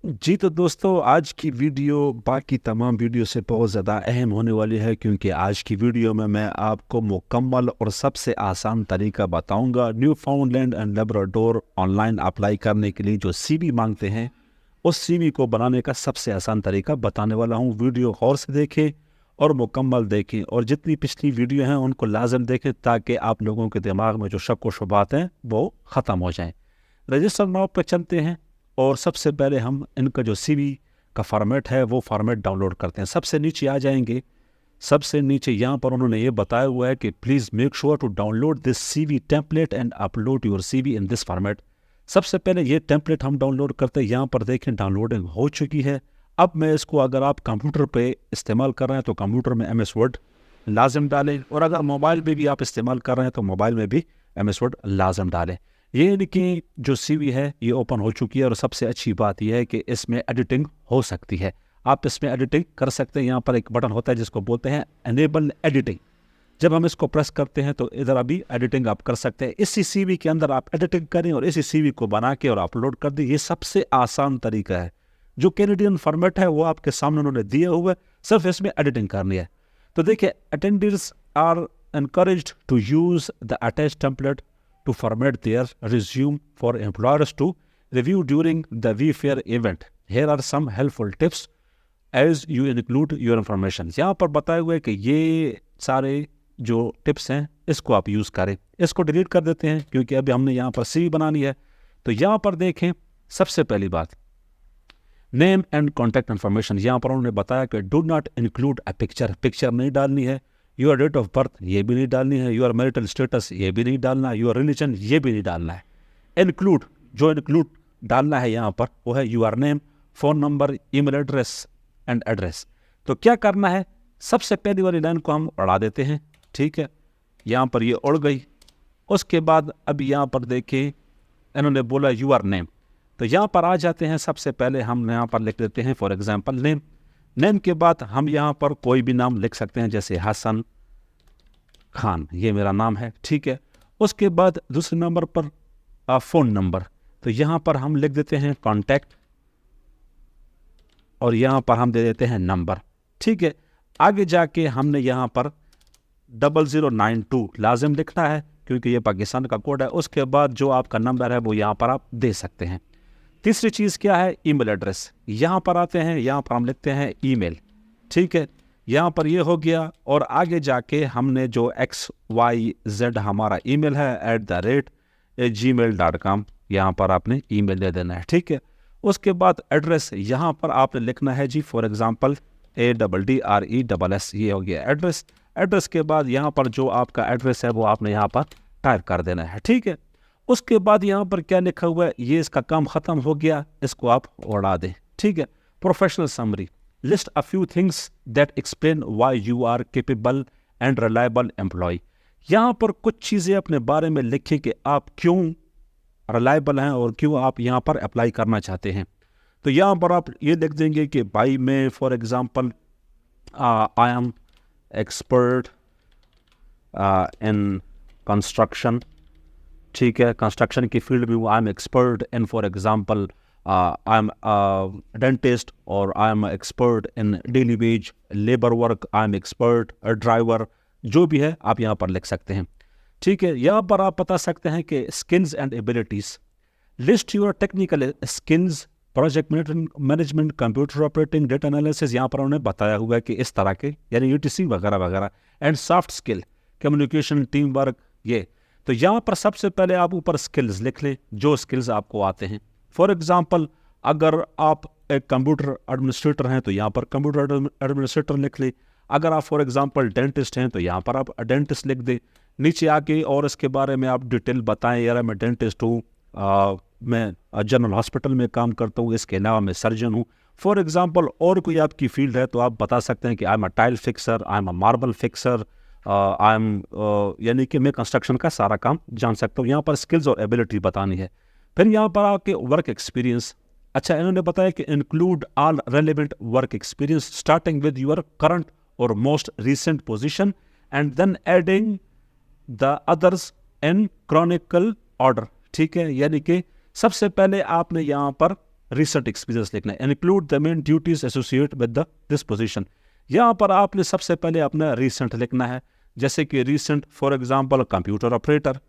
जी तो दोस्तों, आज की वीडियो बाकी तमाम वीडियो से बहुत ज़्यादा अहम होने वाली है, क्योंकि आज की वीडियो में मैं आपको मुकम्मल और सबसे आसान तरीका बताऊंगा new फाउंडलैंड and Labrador online apply करने के लिए जो सीवी मांगते हैं, उस सीवी को बनाने का सबसे आसान तरीका बताने वाला हूं। वीडियो गौर से देखें और मुकम्मल देखें, और जितनी पिछली वीडियो हैं उनको लाजम देखें ताकि आप लोगों के दिमाग में जो शक व शुबात हैं वो ख़त्म हो जाएँ। रजिस्टर नाउ पे चलते हैं और सबसे पहले हम इनका जो सीवी का फॉर्मेट है वो फॉर्मेट डाउनलोड करते हैं। सबसे नीचे आ जाएंगे, सबसे नीचे यहाँ पर उन्होंने ये बताया हुआ है कि please make sure to download this CV template and upload your CV in this format. सबसे पहले ये टेम्पलेट हम डाउनलोड करते हैं। यहाँ पर देखें डाउनलोडिंग हो चुकी है। अब मैं इसको, अगर आप कंप्यूटर पे इस्तेमाल कर रहे हैं तो कंप्यूटर में MS वर्ड लाजम डालें, और अगर मोबाइल में भी आप इस्तेमाल कर रहे हैं तो मोबाइल में भी MS वर्ड लाजम डालें। ये इनकी जो सीवी है ये ओपन हो चुकी है, और सबसे अच्छी बात यह है कि इसमें एडिटिंग हो सकती है। आप इसमें एडिटिंग कर सकते हैं। यहाँ पर एक बटन होता है जिसको बोलते हैं एनेबल एडिटिंग। जब हम इसको प्रेस करते हैं तो इधर अभी एडिटिंग आप कर सकते हैं। इसी सीवी के अंदर आप एडिटिंग करें और इसी सीवी को बना के और अपलोड कर दें। ये सबसे आसान तरीका है। जो कैनेडियन फॉर्मेट है वो आपके सामने उन्होंने दिया हुआ है, सिर्फ इसमें एडिटिंग करनी है। तो देखिए, attenders are encouraged to use the attached template to format their resume for employers to review during the VFair event. Here are some helpful tips as you include your information. यहाँ पर बताए हुए कि ये सारे जो टिप्स हैं इसको आप यूज़ करें। इसको डिलीट कर देते हैं क्योंकि अभी हमने यहाँ पर सीवी बनानी है। तो यहाँ पर देखें, सबसे पहली बात नेम एंड कॉन्टैक्ट इन्फॉर्मेशन। यहाँ पर उन्होंने बताया कि do not include a picture, picture नहीं डालनी है। योर डेट ऑफ बर्थ ये भी नहीं डालनी है। योर मैरिटल स्टेटस ये भी नहीं डालना है। योर रिलीजन ये भी नहीं डालना है। इंक्लूड, जो इंक्लूड डालना है यहाँ पर वो है your name, phone number, email address and address. तो क्या करना है, सबसे पहली वाली लाइन को हम उड़ा देते हैं। ठीक है, यहाँ पर ये उड़ गई। उसके बाद अब यहाँ पर देखिए इन्होंने बोला योर नेम, तो यहाँ पर आ जाते हैं। सबसे पहले हम यहाँ पर लिख देते हैं फॉर एग्जांपल नेम। नेम के बाद हम यहाँ पर कोई भी नाम लिख सकते हैं, जैसे हसन खान, ये मेरा नाम है। ठीक है, उसके बाद दूसरे नंबर पर फ़ोन नंबर, तो यहाँ पर हम लिख देते हैं कॉन्टैक्ट, और यहाँ पर हम दे देते हैं नंबर। ठीक है, आगे जाके हमने यहाँ पर 0092 लाजिम लिखना है क्योंकि ये पाकिस्तान का कोड है। उसके बाद जो आपका नंबर है वो यहाँ पर आप दे सकते हैं। तीसरी चीज़ क्या है, ईमेल एड्रेस। यहाँ पर आते हैं, यहाँ पर हम लिखते हैं ईमेल। ठीक है, यहाँ पर ये हो गया, और आगे जाके हमने जो XYZ हमारा ईमेल है @gmail.com, यहाँ पर आपने ईमेल दे देना है। ठीक है, उसके बाद एड्रेस यहाँ पर आपने लिखना है जी, फॉर एग्जांपल ADDRESS, ये हो गया एड्रेस। एड्रेस के बाद यहाँ पर जो आपका एड्रेस है वो आपने यहाँ पर टाइप कर देना है। ठीक है, उसके बाद यहाँ पर क्या लिखा हुआ है, ये इसका काम ख़त्म हो गया, इसको आप उड़ा दें। ठीक है, professional summary, list a few things that explain why you are capable and reliable employ. यहाँ पर कुछ चीज़ें अपने बारे में लिखें कि आप क्यों रिलायबल हैं और क्यों आप यहाँ पर अप्लाई करना चाहते हैं। तो यहाँ पर आप ये लिख देंगे कि भाई मैं for example I am expert in construction. ठीक है, कंस्ट्रक्शन की फील्ड में I am expert in, for example I am dentist, और I am expert in daily wage labour work, I am expert driver, जो भी है आप यहाँ पर लिख सकते हैं। ठीक है, यहाँ पर आप बता सकते हैं कि skills and abilities, list your technical skills, project management, computer operating, data analysis, यहाँ पर उन्होंने बताया हुआ है कि इस तरह के, यानी UTC वगैरह वगैरह, and soft skill, communication, team work, ये। तो यहाँ पर सबसे पहले आप ऊपर स्किल्स लिख लें, जो स्किल्स आपको आते हैं। फॉर एग्जांपल अगर आप एक कंप्यूटर एडमिनिस्ट्रेटर हैं तो यहाँ पर कंप्यूटर एडमिनिस्ट्रेटर लिख लें। अगर आप फॉर एग्जांपल डेंटिस्ट हैं तो यहाँ पर आप डेंटिस्ट लिख दें। नीचे आके और इसके बारे में आप डिटेल बताएं, यार मैं डेंटिस्ट हूँ, मैं जनरल हॉस्पिटल में काम करता हूँ, इसके अलावा मैं सर्जन हूँ। फॉर एग्जांपल और कोई आपकी फील्ड है तो आप बता सकते हैं कि I am a tile fixer, I am a marble fixer, I am, यानी कि मैं कंस्ट्रक्शन का सारा काम जान सकता हूँ। यहाँ पर स्किल्स और एबिलिटी बतानी है। फिर यहाँ पर आके वर्क एक्सपीरियंस। अच्छा, इन्होंने बताया कि include all relevant work experience starting with your current और most recent position and then adding the others in chronicle order. ठीक है, यानी कि सबसे पहले आपने यहाँ पर रिसेंट एक्सपीरियंस लिखना है। Include the main duties associate with the this position. यहाँ पर आपने सबसे पहले अपना रिसेंट लिखना है, जैसे कि recent for example computer operator.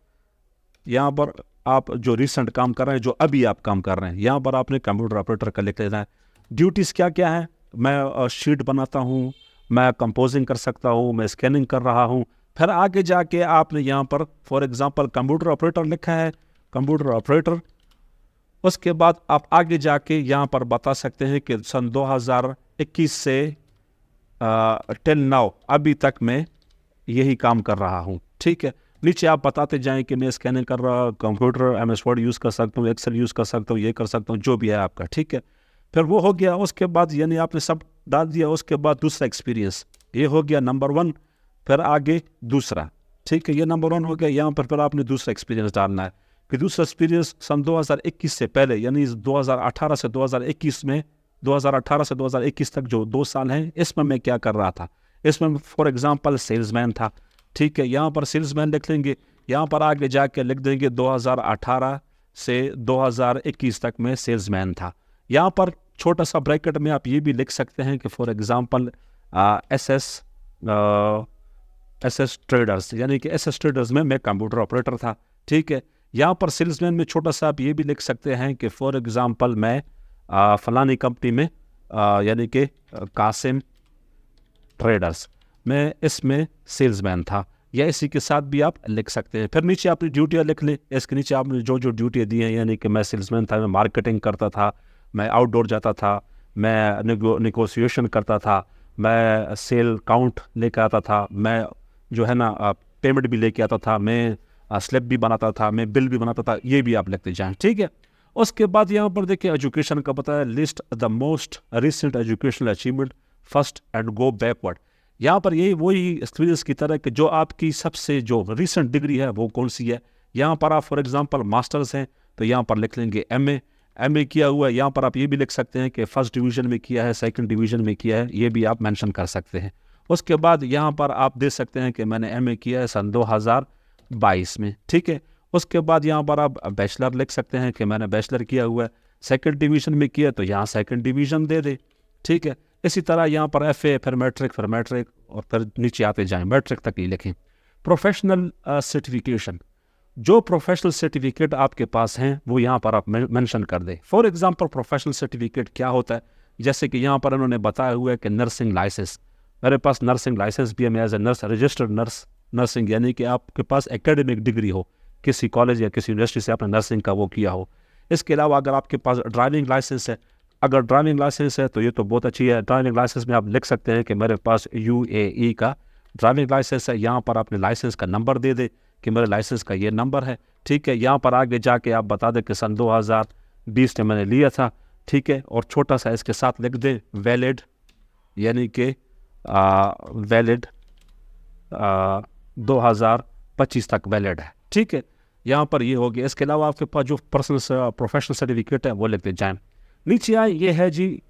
यहाँ पर आप जो रिसेंट काम कर रहे हैं, जो अभी आप काम कर रहे हैं, यहाँ पर आपने कंप्यूटर ऑपरेटर का लिख लेना है। ड्यूटीज़ क्या क्या है, मैं शीट बनाता हूँ, मैं कंपोजिंग कर सकता हूँ, मैं स्कैनिंग कर रहा हूँ। फिर आगे जाके आपने यहाँ पर फॉर एग्जांपल कंप्यूटर ऑपरेटर लिखा है, कंप्यूटर ऑपरेटर। उसके बाद आप आगे जाके यहाँ पर बता सकते हैं कि सन 2021 से टिल नाउ अभी तक मैं यही काम कर रहा हूँ। ठीक है, नीचे आप बताते जाएं कि मैं स्कैनिंग कर रहा हूँ, कंप्यूटर MS वर्ड यूज़ कर सकता हूँ, एक्सेल यूज़ कर सकता हूँ, ये कर सकता हूँ, जो भी है आपका। ठीक है, फिर वो हो गया। उसके बाद यानी आपने सब डाल दिया। उसके बाद दूसरा एक्सपीरियंस, ये हो गया नंबर 1। फिर आगे दूसरा, ठीक है, ये नंबर 1 हो गया। यहाँ पर फिर आपने दूसरा एक्सपीरियंस डालना है कि दूसरा एक्सपीरियंस सन 2021 से पहले, यानी 2018 से 2021 में, 2018 से 2021 तक जो 2 साल हैं, इसमें मैं क्या कर रहा था। इसमें फॉर एग्जांपल सेल्समैन था। ठीक है, यहाँ पर सेल्समैन लिख लेंगे। यहाँ पर आगे जाके लिख देंगे 2018 से 2021 तक मैं सेल्समैन था। यहाँ पर छोटा सा ब्रैकेट में आप ये भी लिख सकते हैं कि फॉर एग्जांपल SS ट्रेडर्स, यानी कि SS ट्रेडर्स में मैं कंप्यूटर ऑपरेटर था। ठीक है, यहाँ पर सेल्समैन में छोटा सा आप ये भी लिख सकते हैं कि फॉर एग्जांपल मैं फलानी कंपनी में यानी कि कासिम ट्रेडर्स में इसमें सेल्समैन था, या इसी के साथ भी आप लिख सकते हैं। फिर नीचे अपनी ड्यूटियाँ लिख लें। इसके नीचे आपने जो जो ड्यूटियाँ दी हैं, यानी कि मैं सेल्समैन था, मैं मार्केटिंग करता था, मैं आउटडोर जाता था, मैं निगोशिएशन करता था, मैं सेल काउंट लेके आता था, मैं जो है ना पेमेंट भी लेके आता था, मैं स्लिप भी बनाता था, मैं बिल भी बनाता था, ये भी आप लिखते जाएं। ठीक है, उसके बाद यहाँ पर देखिए एजुकेशन का पता है, list the most recent educational achievement first and go backward. यहाँ पर यही वही एक्सपीरियंस की तरह कि जो आपकी सबसे जो रिसेंट डिग्री है वो कौन सी है। यहाँ पर आप फॉर एग्जांपल मास्टर्स हैं तो यहाँ पर लिख लेंगे MA किया हुआ है। यहाँ पर आप ये भी लिख सकते हैं कि फर्स्ट डिवीज़न में किया है, सेकंड डिवीज़न में किया है, ये भी आप मेंशन कर सकते हैं। उसके बाद यहाँ पर आप दे सकते हैं कि मैंने MA किया है सन 2022 में। ठीक है, उसके बाद यहाँ पर आप बैचलर लिख सकते हैं कि मैंने बैचलर किया हुआ है, सेकंड डिवीज़न में किया तो यहाँ सेकंड डिवीज़न दे दे। ठीक है, इसी तरह यहाँ पर FA, फिर मैट्रिक और फिर नीचे आते जाएं, मैट्रिक तक ही लिखें। प्रोफेशनल सर्टिफिकेशन, जो प्रोफेशनल सर्टिफिकेट आपके पास हैं वो यहाँ पर आप मेंशन कर दें। फॉर एग्जांपल प्रोफेशनल सर्टिफिकेट क्या होता है, जैसे कि यहाँ पर उन्होंने बताया हुआ है कि नर्सिंग लाइसेंस, मेरे पास नर्सिंग लाइसेंस भी है, मैं as a nurse registered nurse, nursing यानी कि आपके पास एकेडमिक डिग्री हो, किसी कॉलेज या किसी यूनिवर्सिटी से आपने नर्सिंग का वो किया हो। इसके अलावा अगर आपके पास ड्राइविंग लाइसेंस है, अगर ड्राइविंग लाइसेंस है तो ये तो बहुत अच्छी है। ड्राइविंग लाइसेंस में आप लिख सकते हैं कि मेरे पास UAE का ड्राइविंग लाइसेंस है। यहाँ पर अपने लाइसेंस का नंबर दे दे कि मेरे लाइसेंस का ये नंबर है। ठीक है, यहाँ पर आगे जाके आप बता दें कि सन 2020 में मैंने लिया था। ठीक है, और छोटा सा इसके साथ लिख दें वैलिड, यानी कि वैलिड 2025 तक वैलिड है। ठीक है, यहाँ पर ये हो गया। इसके अलावा आपके पास जो पर्सनल प्रोफेशनल सर्टिफिकेट है वो लिखते जाएं। नीचे आए, ये है जी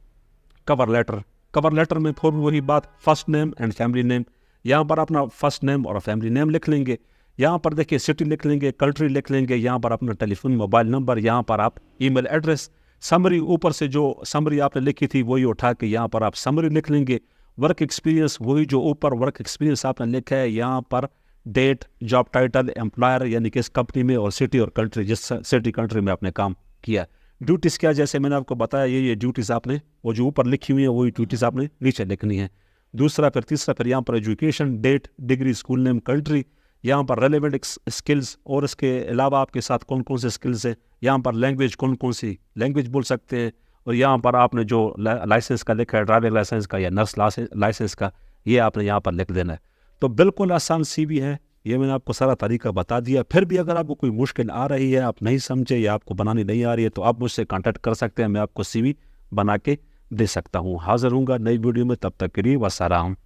कवर लेटर। कवर लेटर में फिर वही बात, first name and family name. यहाँ पर अपना फर्स्ट नेम और फैमिली नेम लिख लेंगे। यहाँ पर देखिए सिटी लिख लेंगे, कंट्री लिख लेंगे, यहाँ पर अपना टेलीफोन मोबाइल नंबर, यहाँ पर आप ईमेल एड्रेस। समरी, ऊपर से जो समरी आपने लिखी थी वही उठा के यहाँ पर आप समरी लिख लेंगे। वर्क एक्सपीरियंस, वही जो ऊपर वर्क एक्सपीरियंस आपने लिखा है, यहाँ पर डेट, जॉब टाइटल, एम्प्लॉयर यानी कि इस कंपनी में, और सिटी और कंट्री, जिस सिटी कंट्री में आपने काम किया। ड्यूटीज़ क्या, जैसे मैंने आपको बताया, ये ड्यूटीज़ आपने वो जो ऊपर लिखी हुई है वही ड्यूटीज़ आपने नीचे लिखनी है। दूसरा, फिर तीसरा, फिर यहाँ पर education, date, degree, school name, country, यहाँ पर रेलेवेंट स्किल्स, और इसके अलावा आपके साथ कौन कौन से स्किल्स हैं। यहाँ पर लैंग्वेज, कौन कौन सी लैंग्वेज बोल सकते हैं। और यहाँ पर आपने जो लाइसेंस का लिखा है, ड्राइविंग लाइसेंस का या नर्स लाइसेंस का, ये आपने यहाँ पर लिख देना है। तो बिल्कुल आसान CV है। ये मैंने आपको सारा तरीका बता दिया। फिर भी अगर आपको कोई मुश्किल आ रही है, आप नहीं समझे या आपको बनानी नहीं आ रही है, तो आप मुझसे कांटेक्ट कर सकते हैं। मैं आपको CV बना के दे सकता हूँ। हाजिर हूँगा नई वीडियो में, तब तक के लिए वस्सलाम।